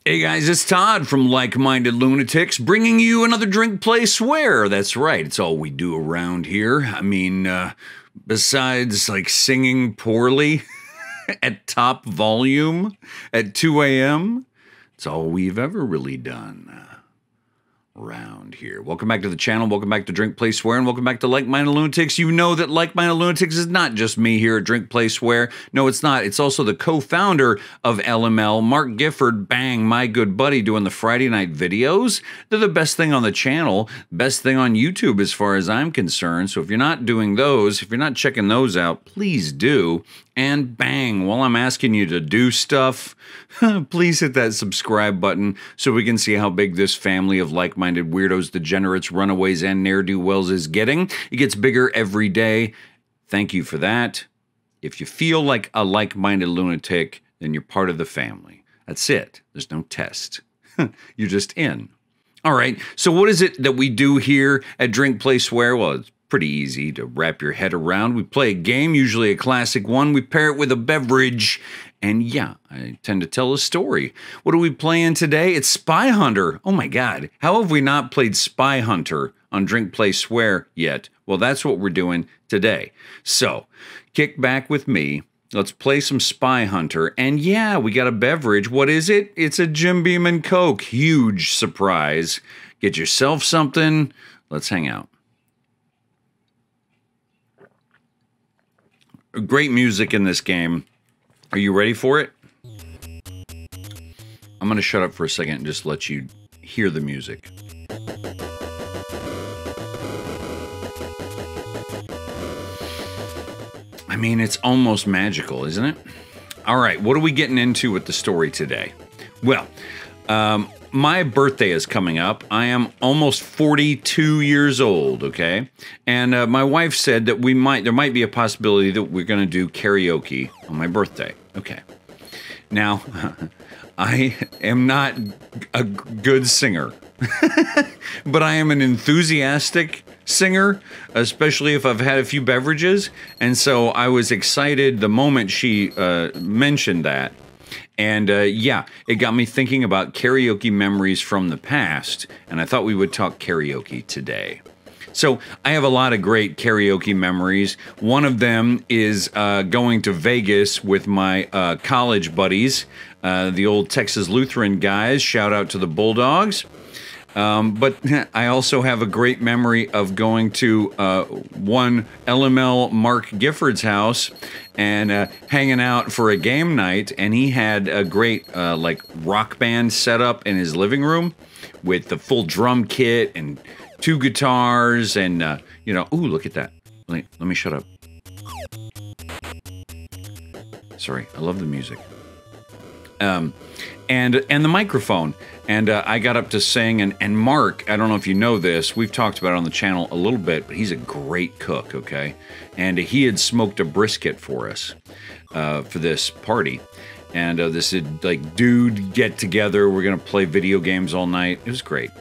Hey guys, it's Todd from Like Minded Lunatics, bringing you another Drink, Play, Swear. That's right, it's all we do around here. I mean, besides like singing poorly at top volume at 2 a.m., it's all we've ever really done around here. Welcome back to the channel, welcome back to Drink, Play, Swear, and welcome back to Like Minded Lunatics. You know that Like Minded Lunatics is not just me here at Drink, Play, Swear. No, it's not. It's also the co-founder of LML, Mark Gifford, bang, my good buddy, doing the Friday night videos. They're the best thing on the channel, best thing on YouTube as far as I'm concerned. So if you're not doing those, if you're not checking those out, please do. And bang, while I'm asking you to do stuff, please hit that subscribe button so we can see how big this family of like-minded weirdos, degenerates, runaways, and ne'er-do-wells is getting. It gets bigger every day. Thank you for that. If you feel like a like-minded lunatic, then you're part of the family. That's it. There's no test. You're just in. All right, so what is it that we do here at Drink, Play, Swear? Well, it's pretty easy to wrap your head around. We play a game, usually a classic one. We pair it with a beverage. And yeah, I tend to tell a story. What are we playing today? It's Spy Hunter. Oh my God. How have we not played Spy Hunter on Drink, Play, Swear yet? Well, that's what we're doing today. So kick back with me. Let's play some Spy Hunter. And yeah, we got a beverage. What is it? It's a Jim Beam and Coke. Huge surprise. Get yourself something. Let's hang out. Great music in this game. Are you ready for it? I'm going to shut up for a second and just let you hear the music. I mean, it's almost magical, isn't it? All right, what are we getting into with the story today? Well, my birthday is coming up. I am almost 42 years old, okay? And my wife said that there might be a possibility that we're going to do karaoke on my birthday. Okay. Now, I am not a good singer, but I am an enthusiastic singer, especially if I've had a few beverages. And so I was excited the moment she mentioned that. And yeah, it got me thinking about karaoke memories from the past, and I thought we would talk karaoke today. So I have a lot of great karaoke memories. One of them is going to Vegas with my college buddies, the old Texas Lutheran guys. Shout out to the Bulldogs. But I also have a great memory of going to one LML Mark Gifford's house and hanging out for a game night, and he had a great like rock band set up in his living room with the full drum kit and 2 guitars and you know, ooh, look at that. Let me shut up. Sorry, I love the music. And the microphone. And I got up to sing, and Mark, I don't know if you know this, we've talked about it on the channel a little bit, but he's a great cook, okay? And he had smoked a brisket for us for this party. And this like dude get together, we're gonna play video games all night. It was great.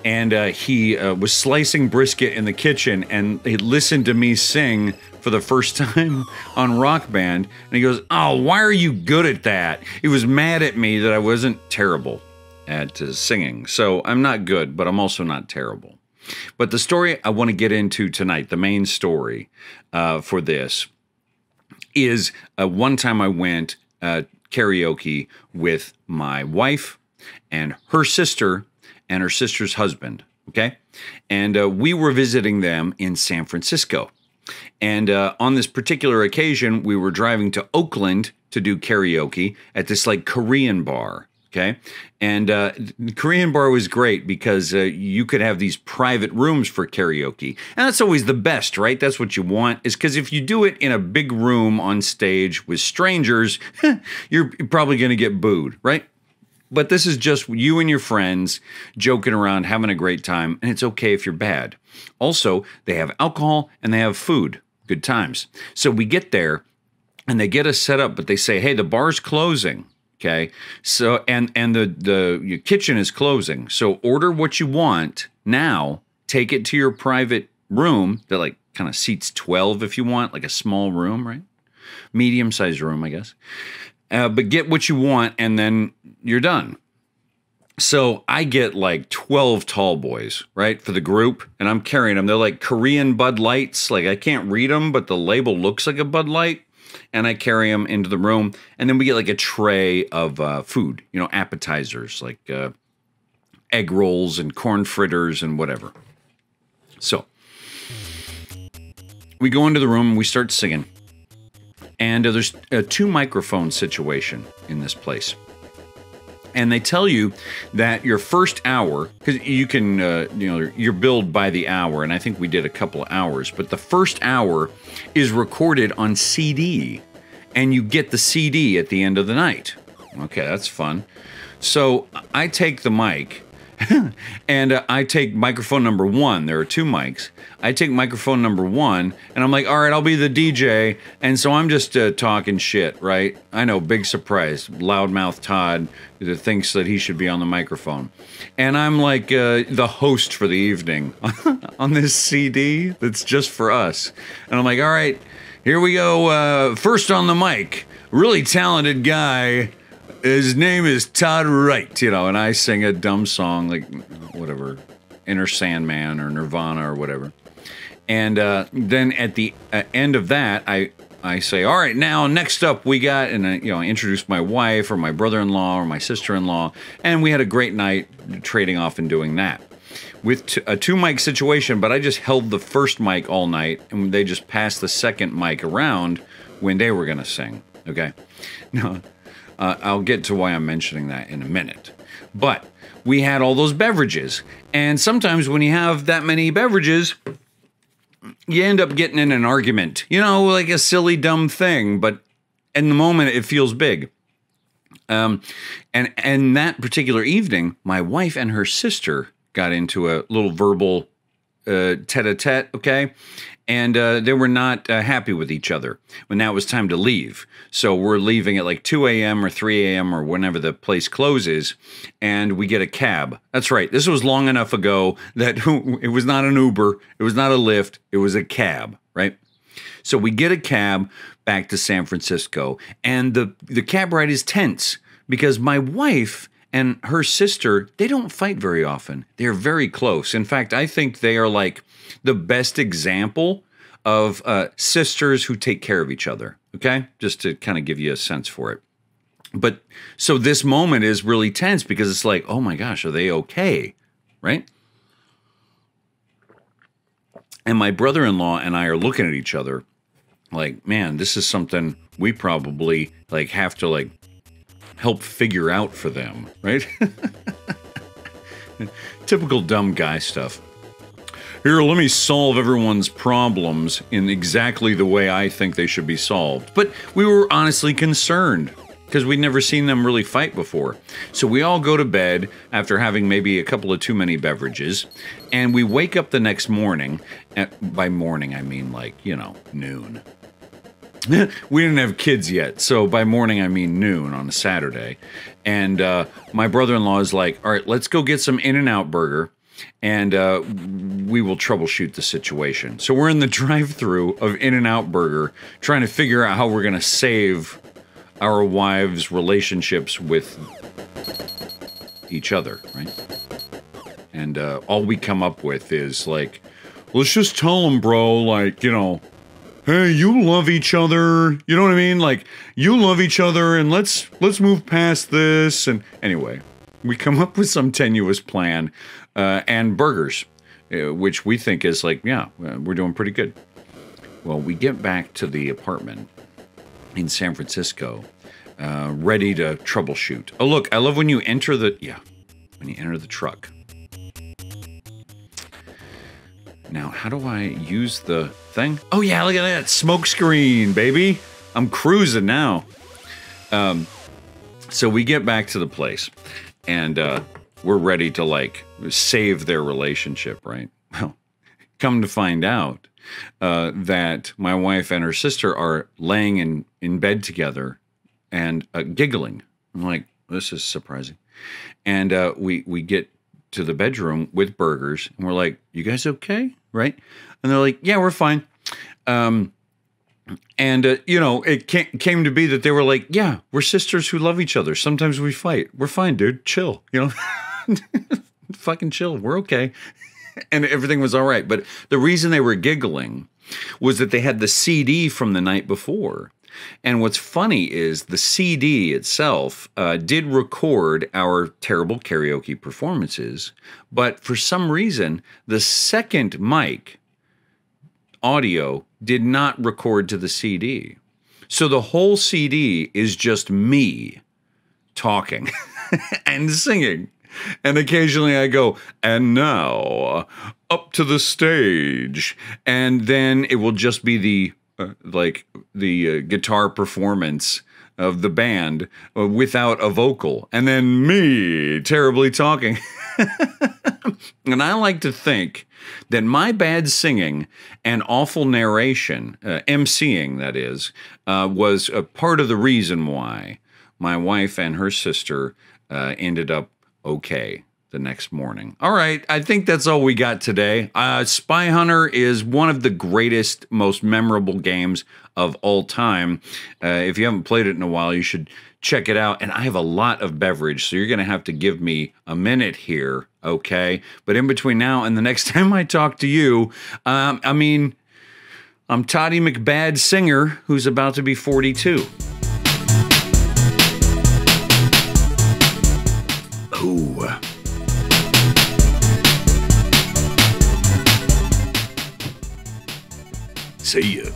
And he was slicing brisket in the kitchen, and he listened to me sing for the first time on Rock Band, and he goes, "Oh, why are you good at that?" He was mad at me that I wasn't terrible at singing. So I'm not good, but I'm also not terrible. But the story I want to get into tonight, the main story for this, is one time I went karaoke with my wife and her sister's husband, okay? And we were visiting them in San Francisco. And on this particular occasion, we were driving to Oakland to do karaoke at this like Korean bar, okay? And the Korean bar was great because you could have these private rooms for karaoke. And that's always the best, right? That's what you want, is because if you do it in a big room on stage with strangers, you're probably going to get booed, right? But this is just you and your friends joking around, having a great time, and it's okay if you're bad. Also, they have alcohol and they have food. Good times. So we get there, and they get us set up, but they say, "Hey, the bar's closing." Okay, so and your kitchen is closing. So order what you want now. Take it to your private room that like kind of seats 12 if you want, like a small room, right? Medium-sized room, I guess. But get what you want, and then you're done. So I get like 12 tall boys, right, for the group, and I'm carrying them. They're like Korean Bud Lights. Like I can't read them, but the label looks like a Bud Light. And I carry them into the room. And then we get like a tray of food, appetizers like egg rolls and corn fritters and whatever. So we go into the room and we start singing. And there's a 2 microphone situation in this place. And they tell you that your first hour, because you can, you're billed by the hour, and I think we did a couple of hours, but the first hour is recorded on CD, and you get the CD at the end of the night. Okay, that's fun. So I take the mic, and I take microphone number 1. There are 2 mics. I take microphone number 1, and I'm like, all right, I'll be the DJ. And so I'm just talking shit, right? I know, big surprise. Loudmouth Todd thinks that he should be on the microphone. And I'm like the host for the evening on this CD that's just for us. And I'm like, all right, here we go. First on the mic, really talented guy. His name is Todd Wright, and I sing a dumb song like whatever, Inner Sandman or Nirvana or whatever. And then at the end of that, I say, all right, now next up we got, and I introduce my wife or my brother-in-law or my sister-in-law, and we had a great night trading off and doing that. With a 2 mic situation, but I just held the first mic all night, and they just passed the second mic around when they were going to sing, okay? Now, I'll get to why I'm mentioning that in a minute. But we had all those beverages. And sometimes when you have that many beverages, you end up getting in an argument. Like a silly, dumb thing. But in the moment, it feels big. And that particular evening, my wife and her sister got into a little verbal tete-a-tete, okay? And they were not happy with each other when that was time to leave. So we're leaving at like 2 a.m. or 3 a.m. or whenever the place closes, and we get a cab. That's right. This was long enough ago that it was not an Uber. It was not a Lyft. It was a cab, right? So we get a cab back to San Francisco, and the cab ride is tense because my wife and her sister, they don't fight very often. They're very close. In fact, I think they are like the best example of sisters who take care of each other, okay? Just to kind of give you a sense for it. But so this moment is really tense because it's like, oh my gosh, are they okay, right? And my brother-in-law and I are looking at each other like, man, this is something we probably like have to like help figure out for them, right? Typical dumb guy stuff. Here, let me solve everyone's problems in exactly the way I think they should be solved. But we were honestly concerned because we'd never seen them really fight before. So we all go to bed after having maybe a couple of too many beverages, and we wake up the next morning. By morning, I mean like, noon. We didn't have kids yet, so by morning I mean noon on a Saturday. And my brother-in-law is like, all right, let's go get some In-N-Out burger, and we will troubleshoot the situation. So we're in the drive-thru of In-N-Out burger trying to figure out how we're going to save our wives' relationships with each other, right? And all we come up with is like, let's just tell them, bro, like, hey, you love each other. You know what I mean? Like, you love each other, and let's move past this. And anyway, we come up with some tenuous plan and burgers, which we think is like, yeah, we're doing pretty good. Well, we get back to the apartment in San Francisco, ready to troubleshoot. Oh, look, I love when you enter the truck. Now, how do I use the thing? Oh yeah, look at that smoke screen, baby. I'm cruising now. So we get back to the place, and we're ready to like save their relationship, right? Well, come to find out that my wife and her sister are laying in bed together and giggling. I'm like, this is surprising. And we get to the bedroom with burgers, and we're like, you guys okay? Right? And they're like, yeah, we're fine. It came to be that they were like, yeah, we're sisters who love each other. Sometimes we fight. We're fine, dude. Chill, fucking chill. We're okay. And everything was all right. But the reason they were giggling was that they had the CD from the night before. And what's funny is the CD itself did record our terrible karaoke performances, but for some reason, the second mic audio did not record to the CD. So the whole CD is just me talking and singing. And occasionally I go, and now up to the stage. And then it will just be the guitar performance of the band without a vocal. And then me terribly talking. And I like to think that my bad singing and awful narration, emceeing that is, was a part of the reason why my wife and her sister ended up okay the next morning. All right, I think that's all we got today. Spy Hunter is one of the greatest, most memorable games of all time. If you haven't played it in a while, you should check it out. And I have a lot of beverage, so you're going to have to give me a minute here, okay? But in between now and the next time I talk to you, I'm Toddy McBad Singer, who's about to be 42. Ooh. See ya.